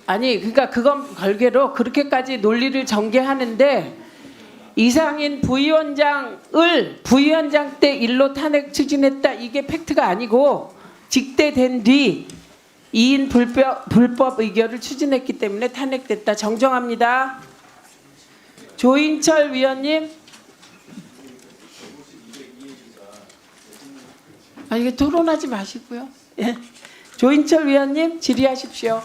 아니 그러니까 그건 별개로 그렇게까지 논리를 전개하는데 이상인 부위원장을 부위원장 때 일로 탄핵 추진했다 이게 팩트가 아니고 직대된 뒤 2인 불법 의결을 추진했기 때문에 탄핵됐다. 정정합니다. 조인철 위원님. 이게 토론하지 마시고요. 예. 조인철 위원님 질의하십시오.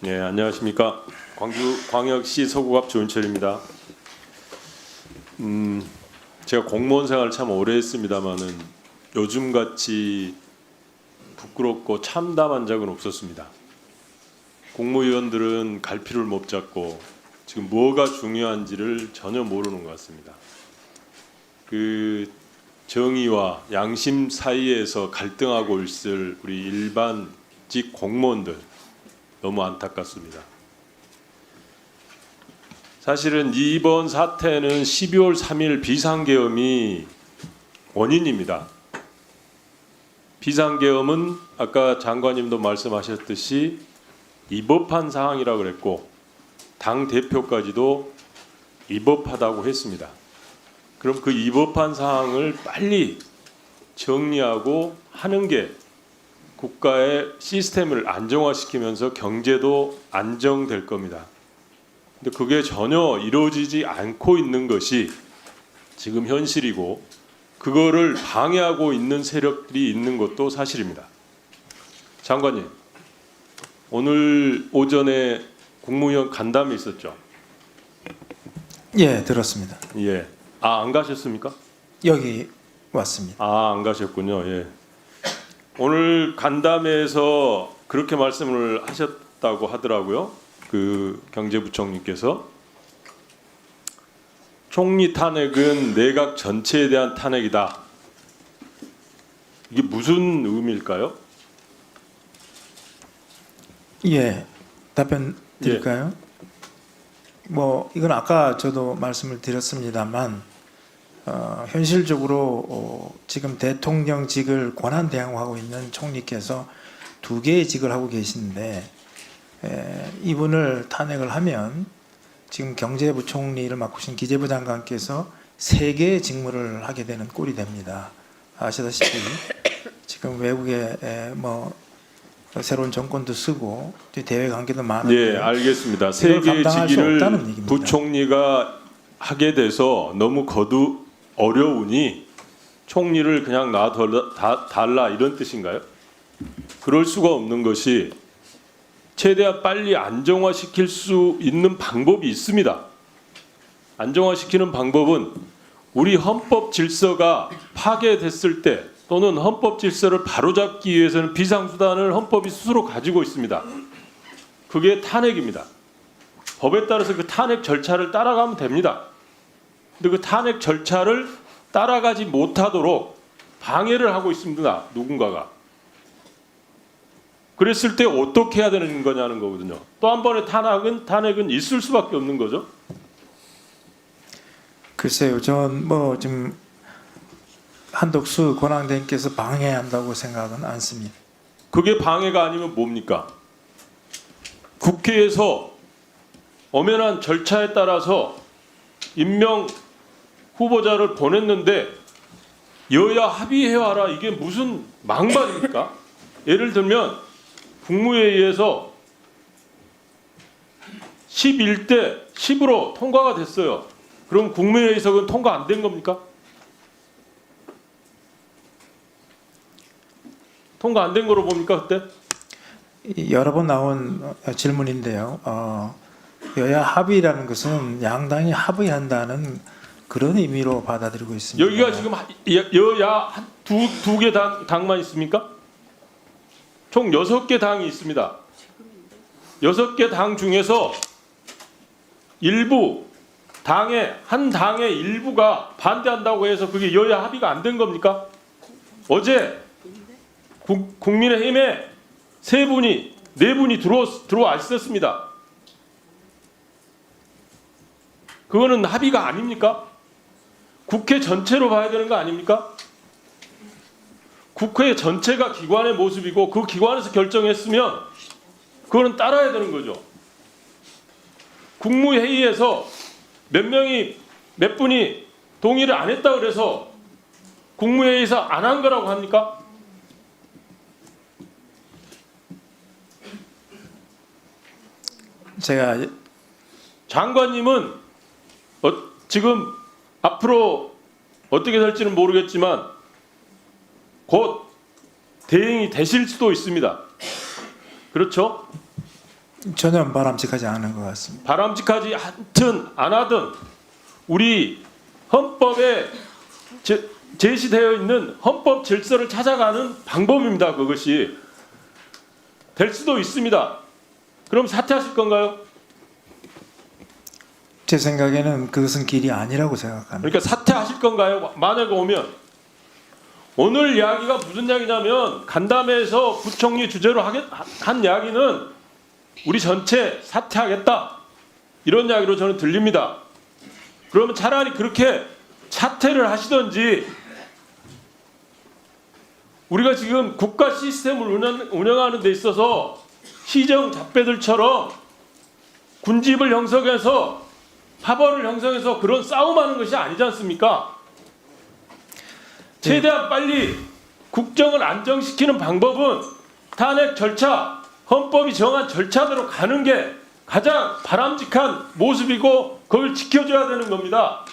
네, 안녕하십니까. 광주광역시 서구갑 조인철입니다. 제가 공무원 생활을 참 오래 했습니다마는 요즘같이 부끄럽고 참담한 적은 없었습니다. 국무위원들은 갈피를 못 잡고 지금 뭐가 중요한지를 전혀 모르는 것 같습니다. 그 정의와 양심 사이에서 갈등하고 있을 우리 일반직 공무원들 너무 안타깝습니다. 사실은 이번 사태는 12월 3일 비상계엄이 원인입니다. 비상계엄은 아까 장관님도 말씀하셨듯이 위법한 사항이라고 그랬고 당 대표까지도 위법하다고 했습니다. 그럼 그 위법한 사항을 빨리 정리하고 하는 게 국가의 시스템을 안정화시키면서 경제도 안정될 겁니다. 근데 그게 전혀 이루어지지 않고 있는 것이 지금 현실이고 그거를 방해하고 있는 세력들이 있는 것도 사실입니다. 장관님, 오늘 오전에 국무위원 간담회 있었죠? 예, 들었습니다. 예. 안 가셨습니까? 여기 왔습니다. 안 가셨군요. 예. 오늘 간담회에서 그렇게 말씀을 하셨다고 하더라고요. 그 경제부총리께서 총리 탄핵은 내각 전체에 대한 탄핵이다. 이게 무슨 의미일까요? 예, 답변 드릴까요? 뭐 이건 아까 저도 말씀을 드렸습니다만 현실적으로 지금 대통령직을 권한 대행하고 있는 총리께서 2개의 직을 하고 계신데 이분을 탄핵을 하면 지금 경제부총리를 맡으신 기재부 장관께서 3개의 직무를 하게 되는 꼴이 됩니다. 아시다시피 지금 외국에 뭐 새로운 정권도 쓰고 대외 관계도 많은데 네, 알겠습니다. 3개의 직위를 부총리가 하게 돼서 너무 어려우니 총리를 그냥 놔달라 이런 뜻인가요? 그럴 수가 없는 것이 최대한 빨리 안정화시킬 수 있는 방법이 있습니다. 안정화시키는 방법은 우리 헌법 질서가 파괴됐을 때 또는 헌법 질서를 바로잡기 위해서는 비상수단을 헌법이 스스로 가지고 있습니다. 그게 탄핵입니다. 법에 따라서 그 탄핵 절차를 따라가면 됩니다. 근데 그 탄핵 절차를 따라가지 못하도록 방해를 하고 있습니다. 누군가가. 그랬을 때 어떻게 해야 되는 거냐는 거거든요. 또 한 번의 탄핵은 있을 수밖에 없는 거죠. 글쎄요, 전 뭐 지금 한덕수 권한대행께서 방해한다고 생각은 않습니다. 그게 방해가 아니면 뭡니까? 국회에서 엄연한 절차에 따라서 임명 후보자를 보냈는데 여야 합의해와라 이게 무슨 망발입니까? 예를 들면 국무회의에서 11대 10으로 통과가 됐어요. 그럼 국무회의석은 통과 안 된 겁니까? 통과 안 된 거로 봅니까 그때? 여러 번 나온 질문인데요. 여야 합의라는 것은 양당이 합의한다는 그런 의미로 받아들이고 있습니다. 여기가 지금 여야 두 개 당만 있습니까? 총 6개 당이 있습니다. 6개 당 중에서 일부 한 당의 일부가 반대한다고 해서 그게 여야 합의가 안 된 겁니까? 어제 국민의힘에 4분이 들어와 있었습니다. 그거는 합의가 아닙니까? 국회 전체로 봐야 되는 거 아닙니까? 국회 전체가 기관의 모습이고 그 기관에서 결정했으면 그거는 따라야 되는 거죠. 국무회의에서 몇 분이 동의를 안 했다 그래서 국무회의에서 안 한 거라고 합니까? 제가 장관님은 지금 앞으로 어떻게 될지는 모르겠지만 곧 대행이 되실 수도 있습니다. 그렇죠? 전혀 바람직하지 않은 것 같습니다. 바람직하지 않든 안 하든 우리 헌법에 제시되어 있는 헌법 질서를 찾아가는 방법입니다. 그것이 될 수도 있습니다. 그럼 사퇴하실 건가요? 제 생각에는 그것은 길이 아니라고 생각합니다. 그러니까 사퇴하실 건가요? 만약에 오면 오늘 이야기가 무슨 이야기냐면 간담회에서 부총리 주재로 한 이야기는 우리 전체 사퇴하겠다 이런 이야기로 저는 들립니다. 그러면 차라리 그렇게 사퇴를 하시든지 우리가 지금 국가 시스템을 운영하는 데 있어서 시정 잡배들처럼 군집을 형성해서 파벌을 형성해서 그런 싸움하는 것이 아니지 않습니까? 최대한 빨리 국정을 안정시키는 방법은 탄핵 절차, 헌법이 정한 절차대로 가는 게 가장 바람직한 모습이고 그걸 지켜줘야 되는 겁니다.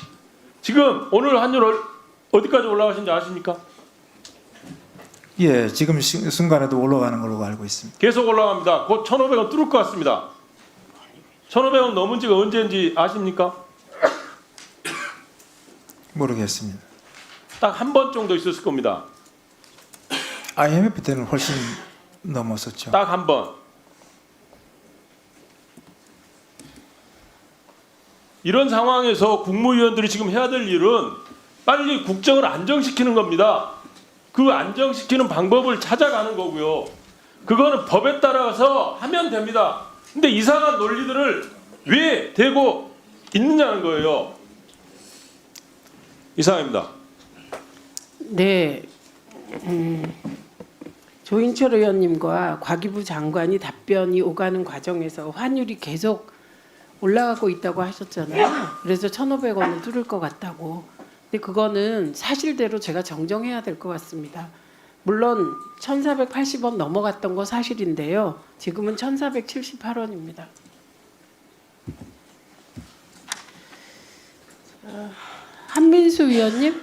지금 오늘 환율 어디까지 올라가신지 아십니까? 예, 지금 순간에도 올라가는 걸로 알고 있습니다. 계속 올라갑니다. 곧 1,500원 뚫을 것 같습니다. 1,500원 넘은 지가 언제인지 아십니까? 모르겠습니다. 딱 한 번 정도 있었을 겁니다. IMF 때는 훨씬 넘었었죠. 딱 한 번. 이런 상황에서 국무위원들이 지금 해야 될 일은 빨리 국정을 안정시키는 겁니다. 그 안정시키는 방법을 찾아가는 거고요. 그거는 법에 따라서 하면 됩니다. 근데 이상한 논리들을 왜 대고 있느냐는 거예요. 이상입니다. 네. 조인철 의원님과 과기부 장관이 답변이 오가는 과정에서 환율이 계속 올라가고 있다고 하셨잖아요. 그래서 1,500원을 뚫을 것 같다고. 근데 그거는 사실대로 제가 정정해야 될 것 같습니다. 물론 1,480원 넘어갔던 거 사실인데요. 지금은 1,478원입니다. 한민수 위원님.